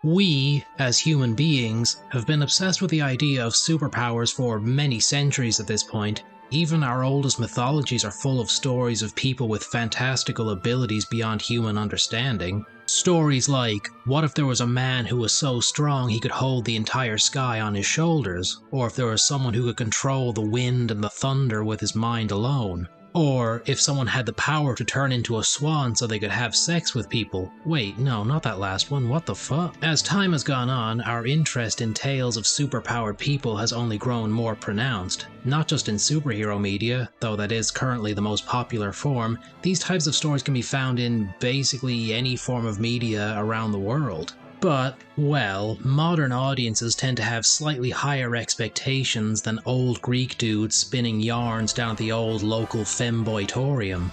We, as human beings, have been obsessed with the idea of superpowers for many centuries at this point. Even our oldest mythologies are full of stories of people with fantastical abilities beyond human understanding. Stories like, what if there was a man who was so strong he could hold the entire sky on his shoulders? Or if there was someone who could control the wind and the thunder with his mind alone? Or if someone had the power to turn into a swan so they could have sex with people. Wait, no, not that last one, what the fuck? As time has gone on, our interest in tales of superpowered people has only grown more pronounced. Not just in superhero media, though that is currently the most popular form, these types of stories can be found in basically any form of media around the world. But, well, modern audiences tend to have slightly higher expectations than old Greek dudes spinning yarns down at the old local femboitorium.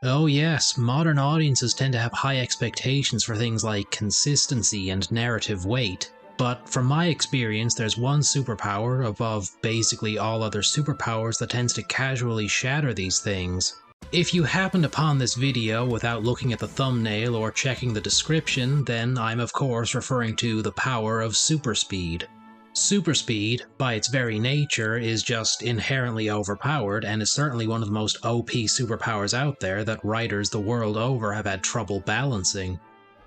Oh yes, modern audiences tend to have high expectations for things like consistency and narrative weight. But from my experience, there's one superpower above basically all other superpowers that tends to casually shatter these things. If you happened upon this video without looking at the thumbnail or checking the description, then I'm of course referring to the power of super speed. Super speed, by its very nature, is just inherently overpowered and is certainly one of the most OP superpowers out there that writers the world over have had trouble balancing.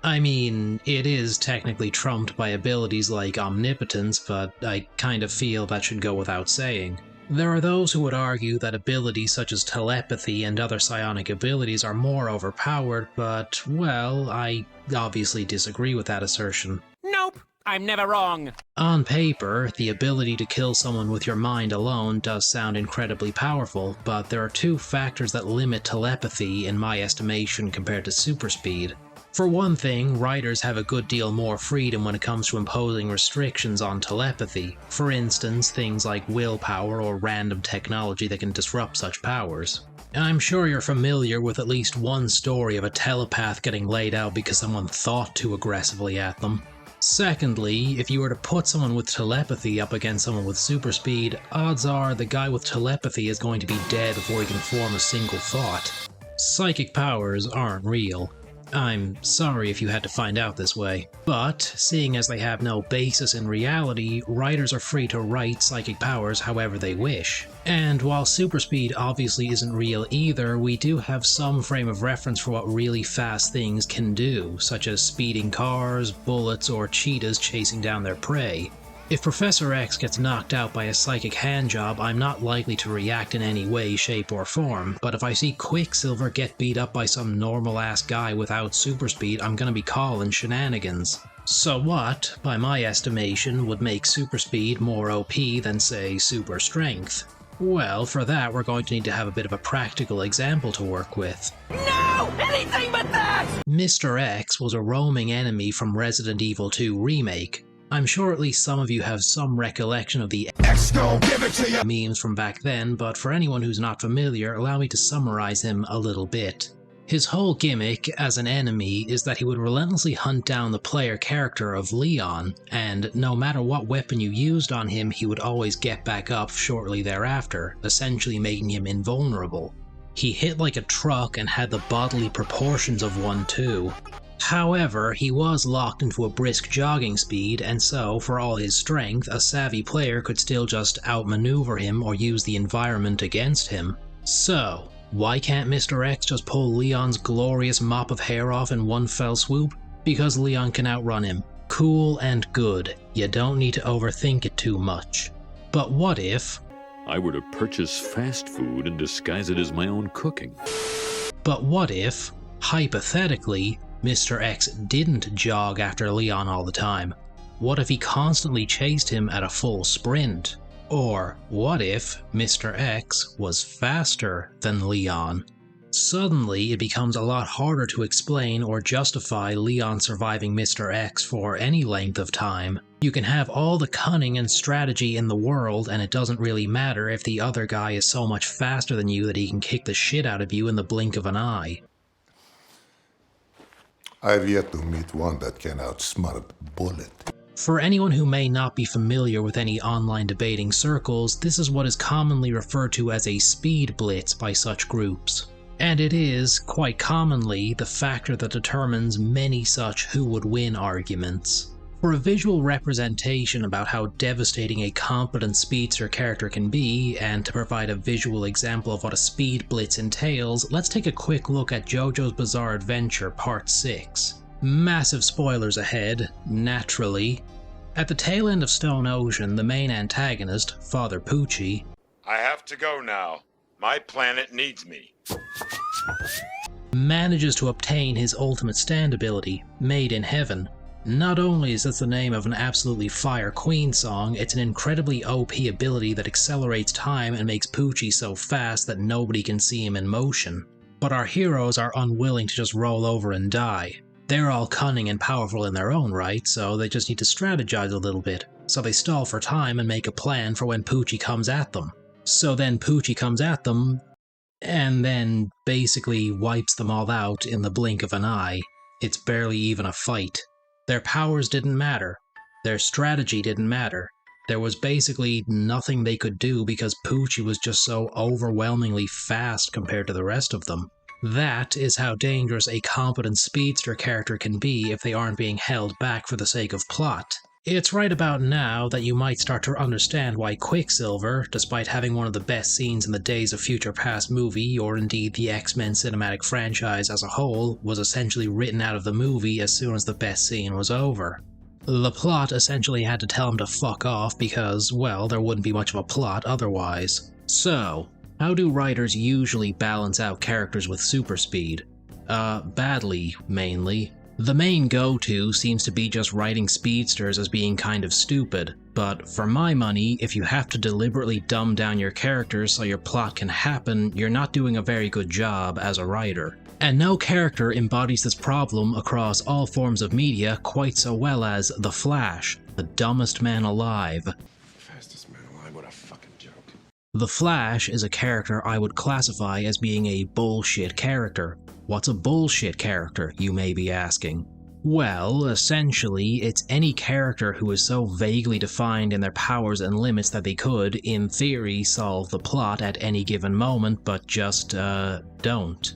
I mean, it is technically trumped by abilities like omnipotence, but I kind of feel that should go without saying. There are those who would argue that abilities such as telepathy and other psionic abilities are more overpowered, but, well, I obviously disagree with that assertion. Nope, I'm never wrong. On paper, the ability to kill someone with your mind alone does sound incredibly powerful, but there are two factors that limit telepathy in my estimation compared to super speed. For one thing, writers have a good deal more freedom when it comes to imposing restrictions on telepathy. For instance, things like willpower or random technology that can disrupt such powers. I'm sure you're familiar with at least one story of a telepath getting laid out because someone thought too aggressively at them. Secondly, if you were to put someone with telepathy up against someone with super speed, odds are the guy with telepathy is going to be dead before he can form a single thought. Psychic powers aren't real. I'm sorry if you had to find out this way, but seeing as they have no basis in reality, writers are free to write psychic powers however they wish. And while super speed obviously isn't real either, we do have some frame of reference for what really fast things can do, such as speeding cars, bullets, or cheetahs chasing down their prey. If Professor X gets knocked out by a psychic handjob, I'm not likely to react in any way, shape, or form, but if I see Quicksilver get beat up by some normal-ass guy without super speed, I'm gonna be calling shenanigans. So what, by my estimation, would make super speed more OP than, say, super strength? Well, for that we're going to need to have a bit of a practical example to work with. No! Anything but that! Mr. X was a roaming enemy from Resident Evil 2 Remake. I'm sure at least some of you have some recollection of the memes from back then, but for anyone who's not familiar, allow me to summarize him a little bit. His whole gimmick as an enemy is that he would relentlessly hunt down the player character of Leon, and no matter what weapon you used on him, he would always get back up shortly thereafter, essentially making him invulnerable. He hit like a truck and had the bodily proportions of one too. However, he was locked into a brisk jogging speed, and so, for all his strength, a savvy player could still just outmaneuver him or use the environment against him. So, why can't Mr. X just pull Leon's glorious mop of hair off in one fell swoop? Because Leon can outrun him. Cool and good. You don't need to overthink it too much. But what if I were to purchase fast food and disguise it as my own cooking? But what if, hypothetically, Mr. X didn't jog after Leon all the time? What if he constantly chased him at a full sprint? Or what if Mr. X was faster than Leon? Suddenly, it becomes a lot harder to explain or justify Leon surviving Mr. X for any length of time. You can have all the cunning and strategy in the world, and it doesn't really matter if the other guy is so much faster than you that he can kick the shit out of you in the blink of an eye. I've yet to meet one that can outsmart Bullet. For anyone who may not be familiar with any online debating circles, this is what is commonly referred to as a speed blitz by such groups. And it is, quite commonly, the factor that determines many such who would win arguments. For a visual representation about how devastating a competent speedster character can be, and to provide a visual example of what a speed blitz entails, let's take a quick look at JoJo's Bizarre Adventure Part 6. Massive spoilers ahead, naturally. At the tail end of Stone Ocean, the main antagonist, Father Pucci, I have to go now. My planet needs me. manages to obtain his ultimate stand ability, Made in Heaven. Not only is this the name of an absolutely fire Queen song, it's an incredibly OP ability that accelerates time and makes Pucci so fast that nobody can see him in motion. But our heroes are unwilling to just roll over and die. They're all cunning and powerful in their own right, so they just need to strategize a little bit. So they stall for time and make a plan for when Pucci comes at them. So then Pucci comes at them, and then basically wipes them all out in the blink of an eye. It's barely even a fight. Their powers didn't matter. Their strategy didn't matter. There was basically nothing they could do because Pucci was just so overwhelmingly fast compared to the rest of them. That is how dangerous a competent speedster character can be if they aren't being held back for the sake of plot. It's right about now that you might start to understand why Quicksilver, despite having one of the best scenes in the Days of Future Past movie, or indeed the X-Men cinematic franchise as a whole, was essentially written out of the movie as soon as the best scene was over. The plot essentially had to tell him to fuck off because, well, there wouldn't be much of a plot otherwise. So, how do writers usually balance out characters with super speed? Badly, mainly. The main go-to seems to be just writing speedsters as being kind of stupid, but for my money, if you have to deliberately dumb down your characters so your plot can happen, you're not doing a very good job as a writer. And no character embodies this problem across all forms of media quite so well as The Flash, the dumbest man alive. Fastest man alive, what a fucking joke. The Flash is a character I would classify as being a bullshit character. What's a bullshit character, you may be asking? Well, essentially, it's any character who is so vaguely defined in their powers and limits that they could, in theory, solve the plot at any given moment, but just, don't.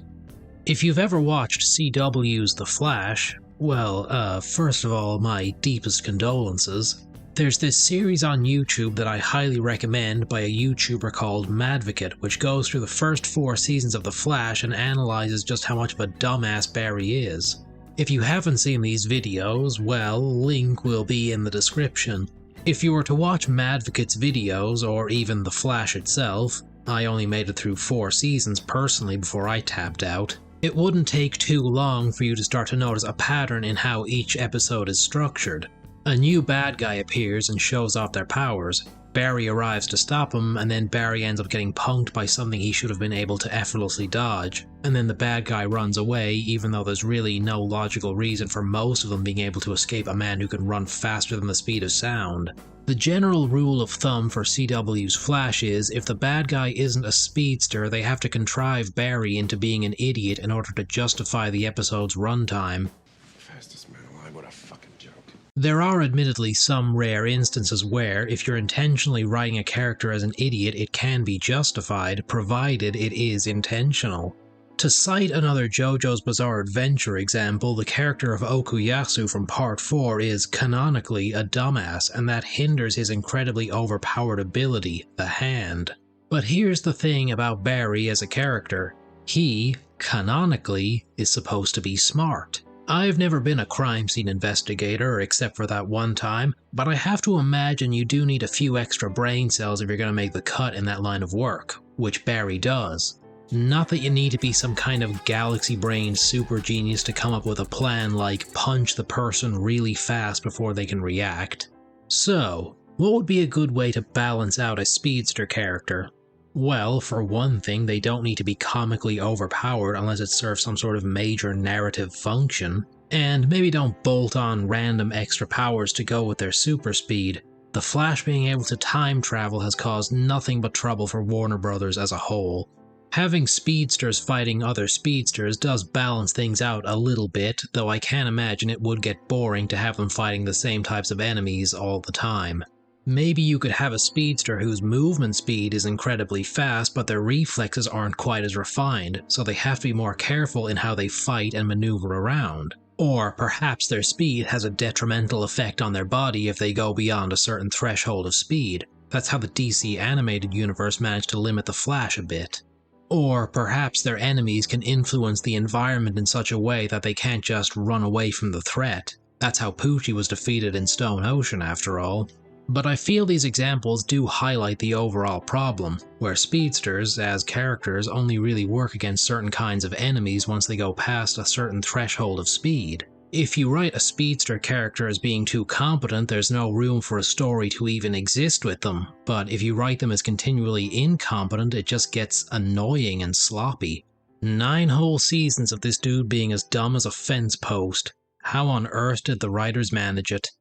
If you've ever watched CW's The Flash, well, first of all, my deepest condolences. There's this series on YouTube that I highly recommend by a YouTuber called Madvocate, which goes through the first 4 seasons of The Flash and analyzes just how much of a dumbass Barry is. If you haven't seen these videos, well, link will be in the description. If you were to watch Madvocate's videos, or even The Flash itself, I only made it through 4 seasons personally before I tapped out, it wouldn't take too long for you to start to notice a pattern in how each episode is structured. A new bad guy appears and shows off their powers. Barry arrives to stop him, and then Barry ends up getting punked by something he should have been able to effortlessly dodge. And then the bad guy runs away, even though there's really no logical reason for most of them being able to escape a man who can run faster than the speed of sound. The general rule of thumb for CW's Flash is, if the bad guy isn't a speedster, they have to contrive Barry into being an idiot in order to justify the episode's runtime. Fastest man alive, what a fucking joke. There are admittedly some rare instances where, if you're intentionally writing a character as an idiot, it can be justified, provided it is intentional. To cite another JoJo's Bizarre Adventure example, the character of Okuyasu from Part 4 is canonically a dumbass, and that hinders his incredibly overpowered ability, the Hand. But here's the thing about Barry as a character. He, canonically, is supposed to be smart. I've never been a crime scene investigator, except for that one time, but I have to imagine you do need a few extra brain cells if you're going to make the cut in that line of work, which Barry does. Not that you need to be some kind of galaxy-brained super genius to come up with a plan like punch the person really fast before they can react. So, what would be a good way to balance out a speedster character? Well, for one thing, they don't need to be comically overpowered unless it serves some sort of major narrative function. And maybe don't bolt on random extra powers to go with their super speed. The Flash being able to time travel has caused nothing but trouble for Warner Brothers as a whole. Having speedsters fighting other speedsters does balance things out a little bit, though I can't imagine it would get boring to have them fighting the same types of enemies all the time. Maybe you could have a speedster whose movement speed is incredibly fast, but their reflexes aren't quite as refined, so they have to be more careful in how they fight and maneuver around. Or perhaps their speed has a detrimental effect on their body if they go beyond a certain threshold of speed. That's how the DC animated universe managed to limit the Flash a bit. Or perhaps their enemies can influence the environment in such a way that they can't just run away from the threat. That's how Poochie was defeated in Stone Ocean after all. But I feel these examples do highlight the overall problem, where speedsters, as characters, only really work against certain kinds of enemies once they go past a certain threshold of speed. If you write a speedster character as being too competent, there's no room for a story to even exist with them, but if you write them as continually incompetent, it just gets annoying and sloppy. 9 whole seasons of this dude being as dumb as a fence post. How on earth did the writers manage it?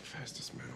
Fastest man.